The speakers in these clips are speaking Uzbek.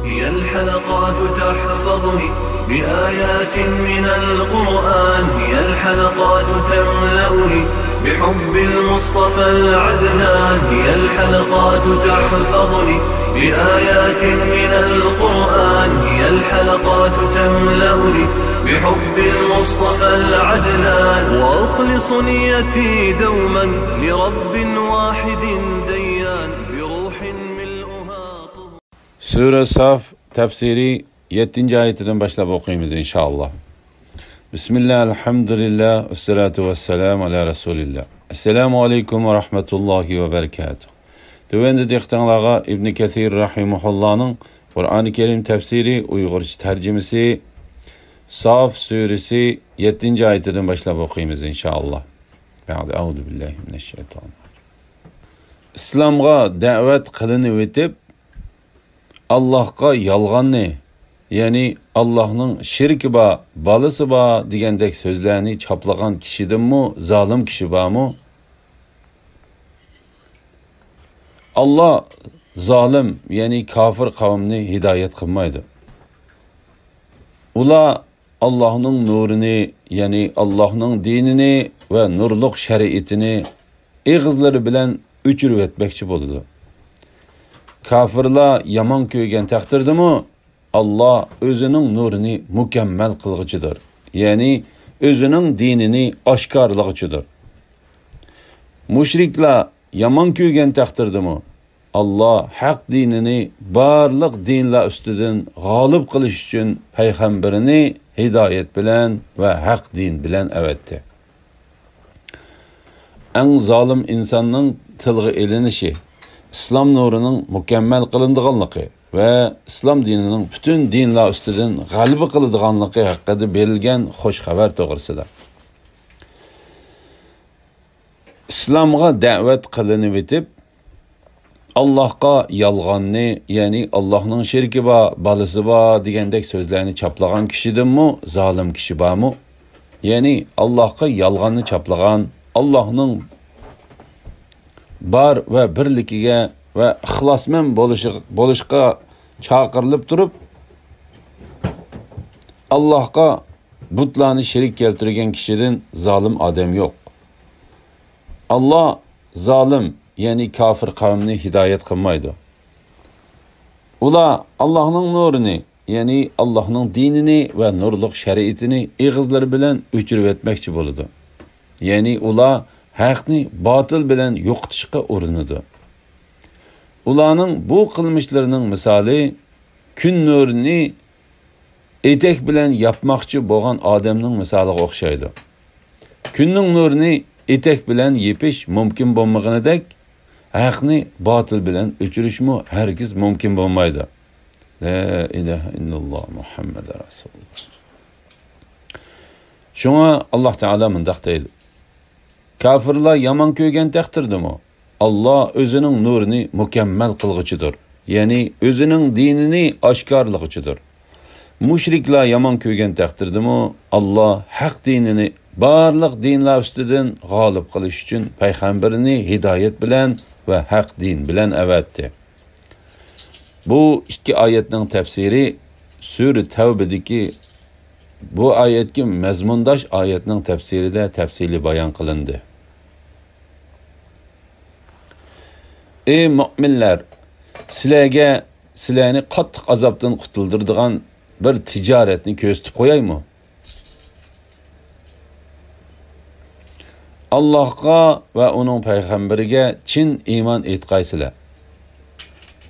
هي الحلقات تحفظني بآيات من القرآن، هي الحلقات تملأني بحب المصطفى العدنان، هي الحلقات تحفظني بآيات من القرآن، هي الحلقات تملأني بحب المصطفى العدنان، وأخلص نيتي دوما لرب واحد ديان بروح ملؤها طهور. Sure Saf tefsiri 7. ayetinden başlayıp okuyayım inşallah. Bismillah, elhamdülillah, esselatu vesselamu ala Resulillah. Esselamu aleyküm ve rahmetullahi ve berekatuhu. Dövende dehtanlağa İbn Kathir rahimuhullah'ın Kur'an-ı Kerim tefsiri Uygurca tercümesi Saf suresi 7. ayetinden başlayıp okuyayım inşallah. Euzu billahi mineşşeytanirracim. İslam'a davet kılınıp etip Allah'a yalganni, yani Allah'ın şirki ba, balısı ba degandek sözlerini çaplagan kişiden mu, zalim kişi ba mı? Allah zalim, yani kafir kavmini hidayet kılmaydı. Ula Allah'ın nurunu, yani Allah'ın dinini ve nurluk şeriatini ağızları bilen üçürüp etmekçi boludu. Kafirlar yaman köygen takdirdi mi? Allah özünün nurunu mükemmel kılgıcıdır. Yani özünün dinini aşkarlıgıcıdır. Müşrikler yaman köygen takdirdi mi? Allah hak dinini barlık dinler üstüden galip kılış için peygamberini hidayet bilen ve hak din bilen evetti. En zalim insanın tılgı elinişi, İslam nurunun mükemmel kılındığanlığı ve İslam dininin bütün dinler üstüden galibi kılıdığanlığı hakkında verilgen hoş haber doğrusudur. İslam'a davet kılınıp etip Allah'a yalganni, yani Allah'ın şirki ba, balısı ba degandek sözlerini çaplagan kişiden mi, zalim kişi ba mı? Yani Allah'a yalganni çaplagan, Allah'ın bar ve birlikiga ve ihlasmen boluşqa çağırılıp durup Allah'a butlarını şerik keltirgen kişiden zalim adam yok. Allah zalim, yani kafir kavmini hidayet kılmaydı. Ula Allah'ın nurunu, yani Allah'ın dinini ve nurluk şeriatini ağızları bilen öçürüp etmekçi boludu. Yani ula haqni batıl bilen yo'qotishga urunidi. Ularning bu qilmishlarining misali kun nurini etek bilen yapmoqchi bo'lgan odamning misoliga o'xshaydi. Kunning nurini etek bilen yepish mumkin bo'lmaganidek, haqni batıl bilen o'chirishmi hargiz mumkin bo'lmaydi. La ilaha illalloh Muhammad rasululloh. Shunga Alloh taolo mundaq deydi: Kafirlar yaman köygen takdirdi mi? Allah özünün nurunu mükemmel kılgıcıdır. Yani özünün dinini aşkarlıgıcıdır. Müşrikler yaman köygen takdirdi mi? Allah hak dinini barlık dinler üstüden galip kılış için peygamberini hidayet bilen ve hak din bilen evetti. Bu iki ayetin tefsiri Sure Tevbe'deki bu ayetki mezmundaş ayetinin tefsiri de tefsili bayan kılındı. Ey müminler, sizlarni qattiq azobdan qutuldiradigan bir tijoratni ko'rsatib qo'yaymi? Allohga va uning payg'ambariga chin iymon etqaysizlar.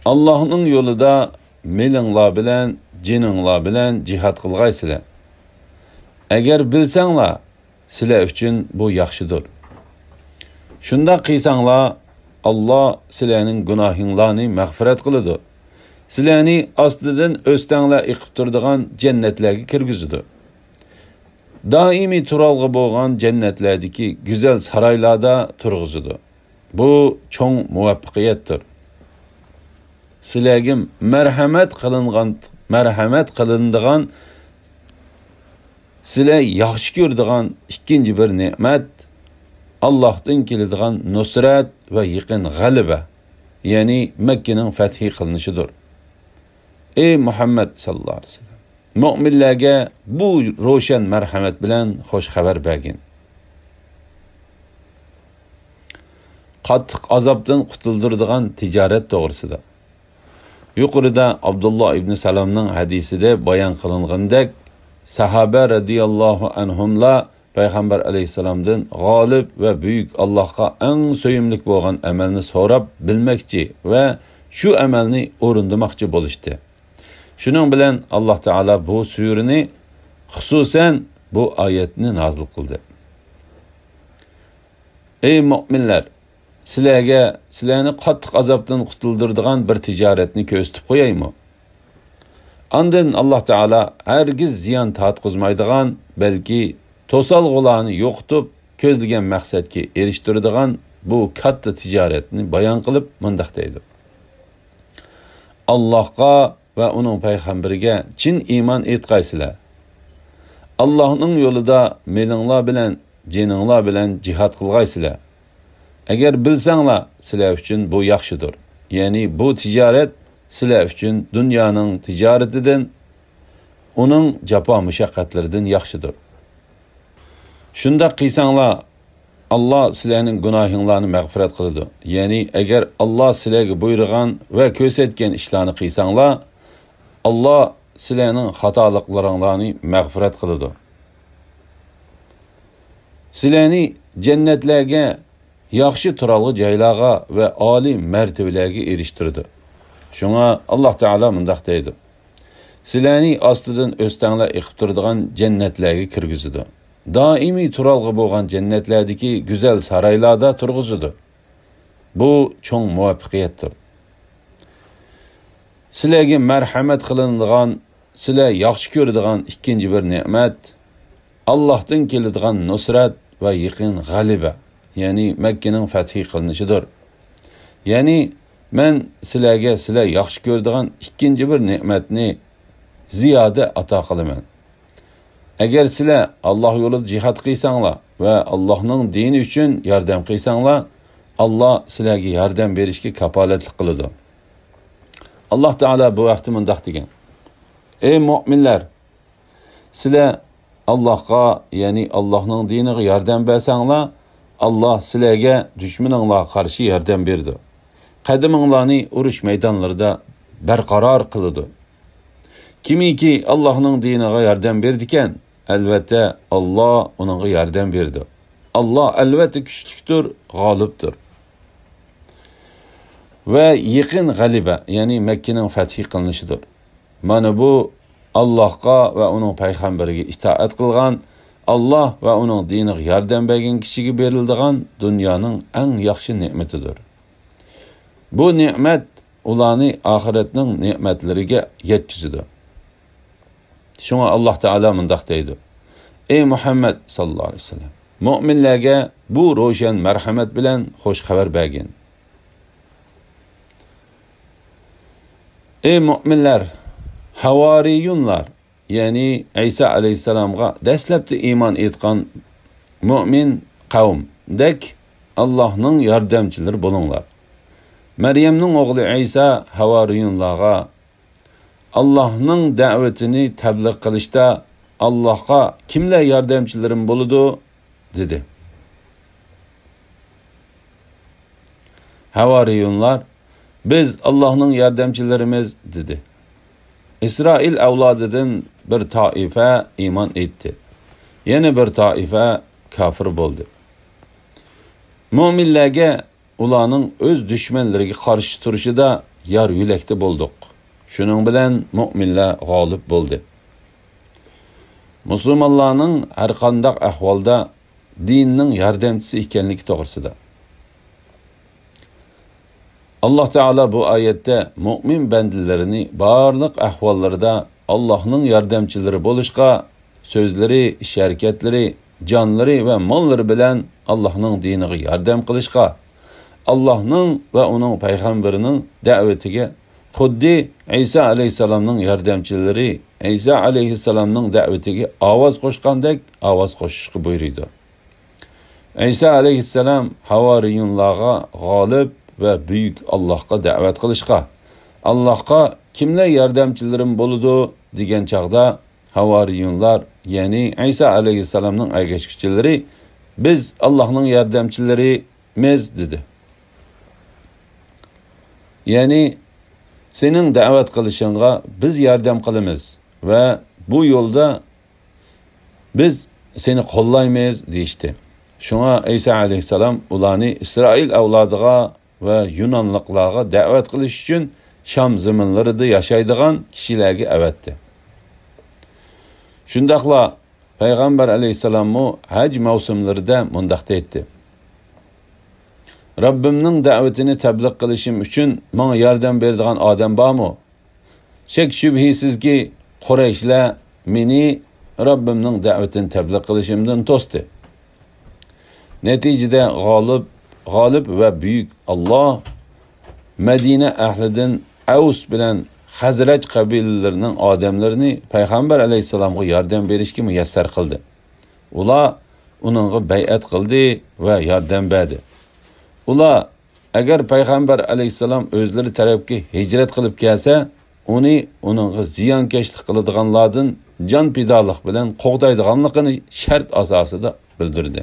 Allohning yo'lida melinglar bilan, jininglar bilan jihad qilgaysizlar. Agar bilsanglar, sizlar uchun bu yaxshidir. Shunda qilsanglar, Allah sizlarning gunohinglarni mag'firat qiladi. Sizlarni ostidan o'stanglar iqib turadigan jannatlarga kirgizadi. Doimiy turalg'i bo'lgan jannatlardagi go'zal saroylarda turg'izadi. Bu cho'ng muvaffaqiyatdir. Sizlarga marhamat qilinadigan sizlar yaxshi ko'radigan ikkinchi bir ne'mat Allah'tan keladigan nusrat ve yaqin g'alaba, yani Mekke'nin fethi kılınışıdır. Ey Muhammed sallallahu aleyhi ve sellem, mu'minlarga bu ro'shan marhamat bilan xo'sh xabar bergin. Qattiq azobdan qutuldiradigan tijorat to'g'risida. Yuqorida Abdullah ibn Salamning hadisida bayon qilingandek, sahaba radhiyallohu anhumlar Payg'ambar alayhisalomdan g'olib va buyuk Allohga eng so'yimlik bo'lgan amalni so'rab bilmoqchi va shu amalni o'rindamoqchi bo'lishdi. Shuning bilan Alloh taolo bu surini xususan bu oyatni nozil qildi. Ey mu'minlar, sizlarni qattiq azobdan qutuldiradigan bir tijoratni ko'rsatib qo'yaymi? Ondan Alloh taolo hargiz ziyon tortqizmaydigan, balki to'salg'ularni yo'qotib, ko'zlagan maqsadga erishtiradigan bu katta tijoratni bayon qilib mundaq deydi. Allohga va uning payg'ambariga chin iymon etqaysizlar. Allohning yo'lida melinglar bilan, jininglar bilan jihad qilgaysizlar. Agar bilsanglar, sizlar uchun bu yaxshidir. Ya'ni bu tijorat sizlar uchun dunyoning tijoratidan, uning jafo mushaqqatlaridan yaxshidir. Shunda qilsanglar, Allah sizlarning gunohinglarni mag'firat qiladi. Ya'ni agar Allah sizlarga buyurgan va ko'rsatgan ishlarni qilsanglar, Allah sizlarning xatoliklaringlarni mag'firat qiladi. Sizlarni jannatlarga, yaxshi turalg'i joylarga va oliy martabalarga erishtirdi. Shunga Alloh taolo mundaq deydi: sizlarni ostidan o'stanglar iqib turadigan jannatlarga kirgizdi. Doimiy turalg'i bo'lgan jannatlardagi go'zal saroylarda turg'izdi. Bu cho'ng muvaffaqiyatdir. Sizlarga marhamat qilinadigan, sizlar yaxshi ko'radigan ikkinchi bir ne'mat Allohdan keladigan nusrat va yaqin g'alaba, ya'ni Makkaning fathi qilinishidir. Ya'ni men sizlarga sizlar yaxshi ko'radigan ikkinchi bir ne'matni ziyoda ato qilaman. Agar sizlar Alloh yo'lida jihad qilsanglar va Allohning dini uchun yordam qilsanglar, Alloh sizlarga yordam berishga kafolatlik qiladi. Alloh taolo bu vaqtda mundaq degan: ey mu'minlar, sizlar Allohga, ya'ni Allohning diniga yordam bersanglar, Alloh sizlarga dushmaninglarga qarshi yordam berdi. Qadaminglarni urush maydonlarida barqaror qiladi. Kimiki Allohning diniga yordam berdikan, albatta Alloh uningga yordam berdi. Alloh albatta kuchlidir, g'olibdir. Va yaqin g'alaba, ya'ni Makkaning fathi qilinishidir. Mana bu Allohga va uning payg'ambariga itoat qilgan, Alloh va uning diniga yordam bergan kishiga beriladigan dunyoning eng yaxshi ne'matidir. Bu ne'mat ularni oxiratning ne'matlariga yetkazadi. Shunga Alloh taolo mundaq deydi: ey Muhammad sallallohu alayhi vasallam, mu'minlarga bu ro'shan marhamat bilan xo'sh xabar bergin. Ey mu'minlar, havariyunlar, ya'ni Isa alayhisalomga dastlabda iymon etgan mu'min qavmdek Allohning yordamchilari bo'linglar. Maryamning o'g'li Isa havariyunlarga Allohning da'vatini tabliğ qilishda Allohga kimlar yordamchilarim bo'ladi dedi. Havariyunlar biz Allohning yordamchilarimiz dedi. İsrail avlodidan bir toifa iymon etdi. Yana bir toifa kafir bo'ldi. Mu'minlarga ularning o'z dushmanlariga qarshi turishida yar yo'lakda bo'ldik. Shuning bilan mu'minlar g'olib bo'ldi. Musulmonlarning har qanday ahvolda dinning yordamchisi ekanligi to'g'risida. Alloh taolo bu oyatda mu'min bandilarini barliq ahvollarda Allohning yordamchilari bo'lishga, so'zlari, ish-harakatlari, jonlari va mollari bilan Allohning diniga yordam qilishga, Allohning va uning payg'ambarining da'vatiga, xuddi Isa alayhisalomning yordamchilari Isa alayhisalomning da'vatiga ovoz qo'shgandek ovoz qo'shishga buyurdi. Isa alayhisalom havoriyunlarga g'olib va buyuk Allohga da'vat qilishga, Allohga kimlar yordamchilarim bo'ladi degan chaqda havoriyonlar, ya'ni Isa alayhissalomning ergashuvchilari biz Allohning yordamchilarimiz dedi. Ya'ni sening da'vat qilishingga biz yordam qilamiz va bu yo'lda biz seni qo'llaymiz deyishdi. Shunga Isa alayhissalom ularni Isroil avlodiga va Yunonliqlarga da'vat qilish uchun Sham zaminlarida yashaydigan kishilarga avatdi. Shundaqla Payg'ambar alayhissalom haj mavsumlarida mundaq deydi: Rabbimning da'vatini tabliq qilishim uchun menga yordam beradigan odam bormi? Shak shubhisizki Qurayshlar meni Rabbimning da'vatini tabliq qilishimdan to'sdi. Natijada g'olib va buyuk Alloh Madina ahlidan Avs bilan Xazraj qabilalarining odamlarini Payg'ambar alayhissalomga yordam berishga muyassar qildi. Ular uningga bay'at qildi va yordam berdi. Ular agar Payg'ambar alayhissalom o'zlari tarafga hijrat qilib kelsa, uningga ziyonkashlik qiladiganlardan jon pidolik bilan qo'g'daydiganligini shart asosida bildirdi.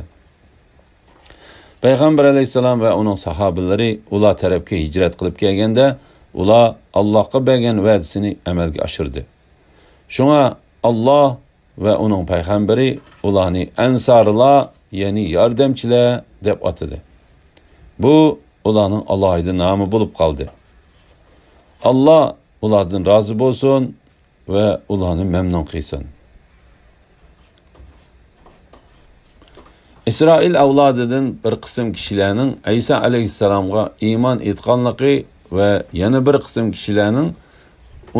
Payg'ambar alayhissalom va uning sahobalari ular tarafga hijrat qilib kelganda, ular Allohga bergan va'dasini amalga oshirdi. Shunga Alloh va uning payg'ambari ularni ansorlar, ya'ni yordamchilar deb atadi. Bu ularning alohida nomi bo'lib qoldi. Alloh ulardan rozi bo'lsin va ularni mamnun qilsin. İsrail avlodidan bir qism kishilarning Isa alayhissalomga iymon etganligi va yana bir qism kishilarning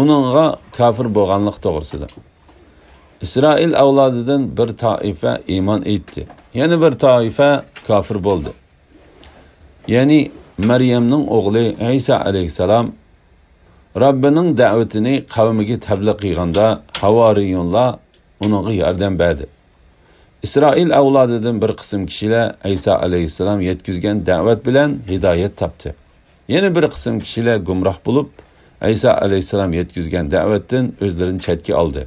uningga kafir bo'lganligi to'g'risida. İsrail avlodidan bir toifa iymon etdi, yana bir toifa kafir bo'ldi. Ya'ni Maryamning o'g'li Isa alayhissalom Rabbining da'vatini qavmiga tabliq qilganda havoriyonlar uningga yordam berdi. İsrail avlodidan bir qism kishilar Isa alayhissalom yetkizgan da'vat bilan hidoyat topdi. Yana bir qism kishilar gumroh bo'lib, Isa alayhissalom yetkizgan da'vatdan o'zlarini chetga oldi.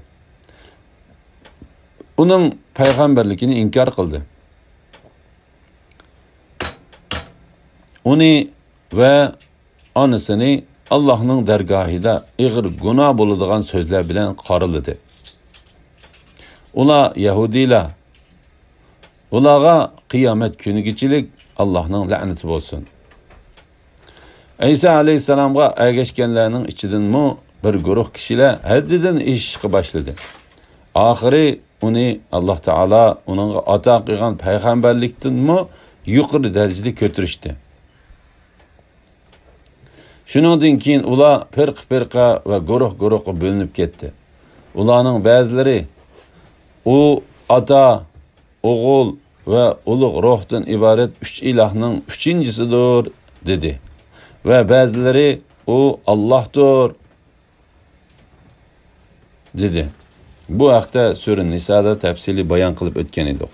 Uning payg'ambarligini inkor qildi. Uni va onasini Allohning dargohida ig'ir gunoh bo'ladigan so'zlar bilan qoriladi. Ular Yahudilar. Ularga qiyomat kunigachilik Allohning la'nati bo'lsin. Isa alayhissalomga ergashganlarning ichidan bir guruh kishilar haddidan eshishga boshladi. Oxiri uni Alloh taolo uningga ato qilgan payg'ambarlikdan yuqori darajada ko'tarishdi. Shuningdan keyin ular firqa va guruh-guruhga bo'linib ketdi. Ularning ba'zilari u ota, o'g'il va ulug' ruhdan iborat 3 ilohning 3-chisidir dedi. Va ba'zilari u Allohdir dedi. Bu haqda Sura Nisoda tafsili bayon qilib o'tgan edik.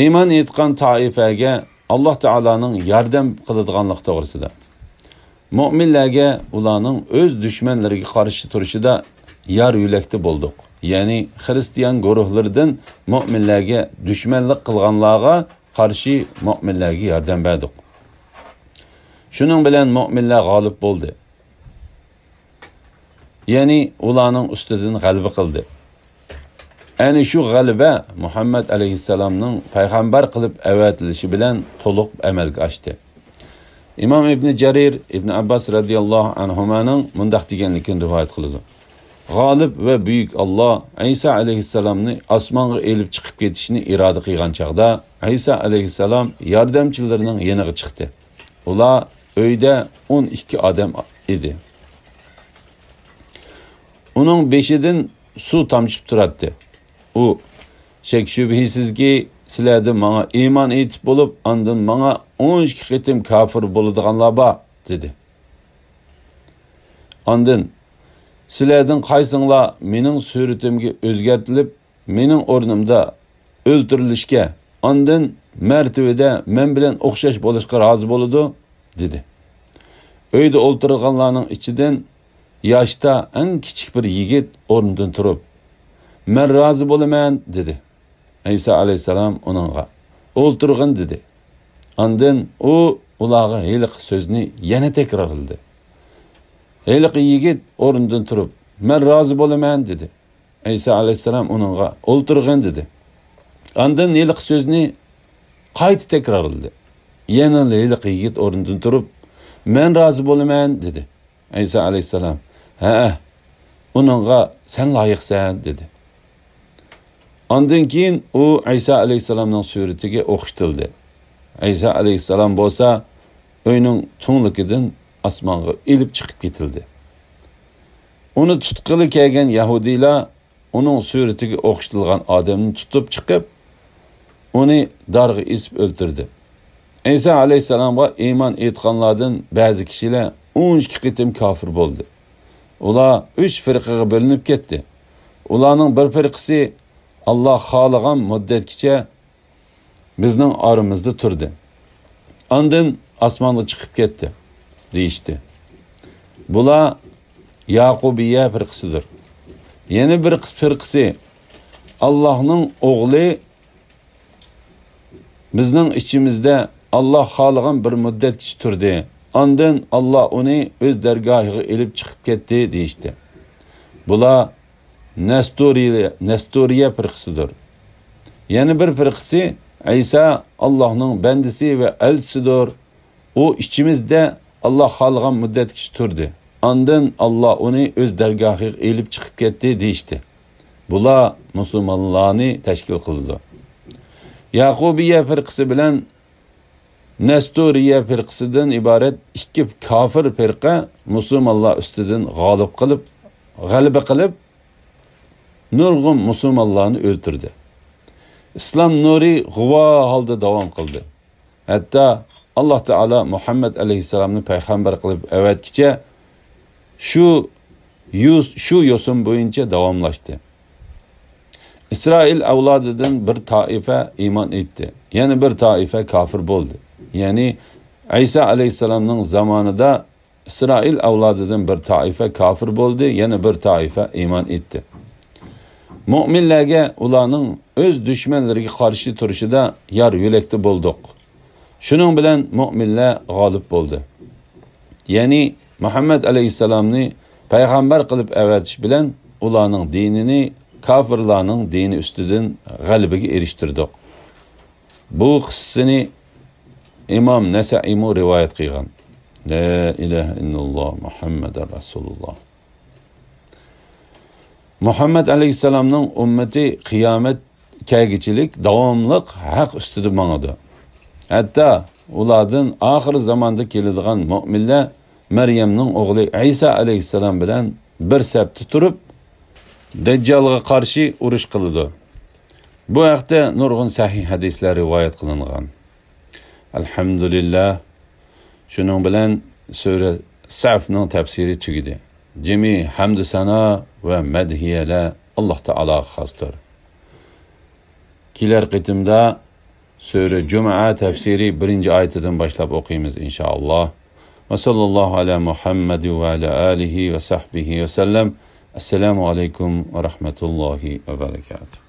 Iymon etgan toifaga Alloh taolaning yordam qiladiganligi to'g'risida. Mu'minlarga ularning o'z dushmanlariga qarshi turishida yar yo'lakda bo'ldik. Ya'ni Xristian guruhlaridan mu'minlarga dushmanlik qilganlarga qarshi mu'minlarga yordam berdik. Shuning bilan mu'minlar g'olib bo'ldi. Ya'ni ularning ustidan g'alaba qildi. Ana shu g'alaba Muhammad alayhissalomning payg'ambar qilib avatilishi bilan to'liq amalga oshdi. İmam İbn Jarir İbn Abbas radıyallahu anhumaning mundaq deganligini rivoyat qiladi. G'olib va buyuk Alloh Isa alayhissalomni osmonga elib chiqib ketishni iroda qilgan chaqda Isa alayhissalom yordamchilarining yeniga chiqdi. Ular uyda 12 odam edi. Uning beshidan suv tomchib turadi. U shak shubhisizki sizlardan menga iymon etib bo'lib, ondan menga 12 qitim kafir bo'ladiganlar bor dedi. Ondan sizlardan qaysinglar mening suratimga o'zgartirilib, mening o'rnimda o'ltirilishga, ondan martabada men bilan o'xshash bo'lishga rozi bo'ladi dedi. Öyde o'ltirganlarning ichidan yoshda eng kichik bir yigit o'rnidan turib, "Men rozi bo'laman" dedi. İsa alayhissalom uningga "O'ltirgin" dedi. Ondan u ularga heliq so'zni yana takrorladi. Heliq yigit o'rnidan turib, "Men rozi bo'laman" dedi. İsa alayhissalom uningga "O'ltirgin" dedi. Ondan heliq so'zni qayta takrorladi. Yana heliq yigit o'rnidan turib, "Men rozi bo'laman" dedi. İsa alayhissalom "Ha, uningga sen loyiqsan" dedi. Ondan keyin u İsa alayhissalomning suratiga o'xshatildi. İsa alayhissalom bo'lsa, uyning tungligidan osmonga ilib chiqib ketildi. Uni tutqili kelgan yahudiylar uning suratiga o'xshatilgan odamni tutib chiqib, uni darga isib o'ltirdi. İsa alayhissalomga iymon etganlardan ba'zi kishilar 12 qitim kafir bo'ldi. Ular 3 firqaga bo'linib ketdi. Ularning bir firqasi Allah xohlagan muddatgacha bizning oramizda turdi. Ondan osmonga chiqib ketdi deyishdi. Bular Yaqubiya firqasidir. Yana bir firqasi Allohning o'g'li bizning ichimizda Allah xohlagan bir muddatgacha turdi. Ondan Allah uni o'z dargohiga elib chiqib ketdi deyishdi. Bular Nesturiya firqasidir. Yana bir firqasi İsa Allohning bandisi va elchisidir. U ichimizda Allah xohlagan muddatgacha turdi. Ondan Allah uni o'z dargohiga elib chiqib ketdi deyishdi. Bular musulmonlarni tashkil qildi. Yaqubiya firqasi bilan Nesturiya firqasidan iborat ikki kafir firqa musulmonlar ustidan g'alaba qilib nurg'un musulmonlarni o'ltirdi. İslam nuri g'uvo holda davom qildi. Hatta Alloh taolo Muhammad alayhisalomni payg'ambar qilib avatgicha shu yo'sin bo'yicha davomlashdi. İsrail avlodidan bir toifa iymon etdi. Yana bir toifa kafir bo'ldi. Ya'ni İsa alayhisalomning zamonida İsrail avlodidan bir toifa kafir bo'ldi, yana bir toifa iymon etdi. Mu'minlarga ularning o'z dushmanlariga qarshi turishida yar yo'lakda bo'ldik. Shuning bilan mu'minlar g'olib bo'ldi. Ya'ni Muhammad alayhisalomni payg'ambar qilib avatish bilan ularning dinini kafirlarning dini ustidan g'alabaga erishtirdik. Bu qissani İmam Nasa'i rivoyat qilgan. La ilaha illalloh Muhammadur Rasululloh. Muhammad alayhisalomning ummati qiyomat kelgichilik davomliq haq ustida mangadi. Hatta ulardan oxir zamonda keladigan mu'minlar Maryamning o'g'li İsa alayhisalom bilan bir safda turib Dajjalga qarshi urush qildi. Bu haqda nurg'un sahih hadislar rivoyat qilingan. Alhamdulillah. Shuning bilan sura Safning tafsiri tugadi. Jami hamd sana va madhiyalar Alloh taologa xosdir. Kelar qitimda sura Juma tafsiri 1-oyatidan boshlab o'qiymiz inshaalloh. Va sallallohu ala Muhammad va ala alihi va sahbihi va sallam. Assalomu alaykum va rahmatullohi va barakatuh.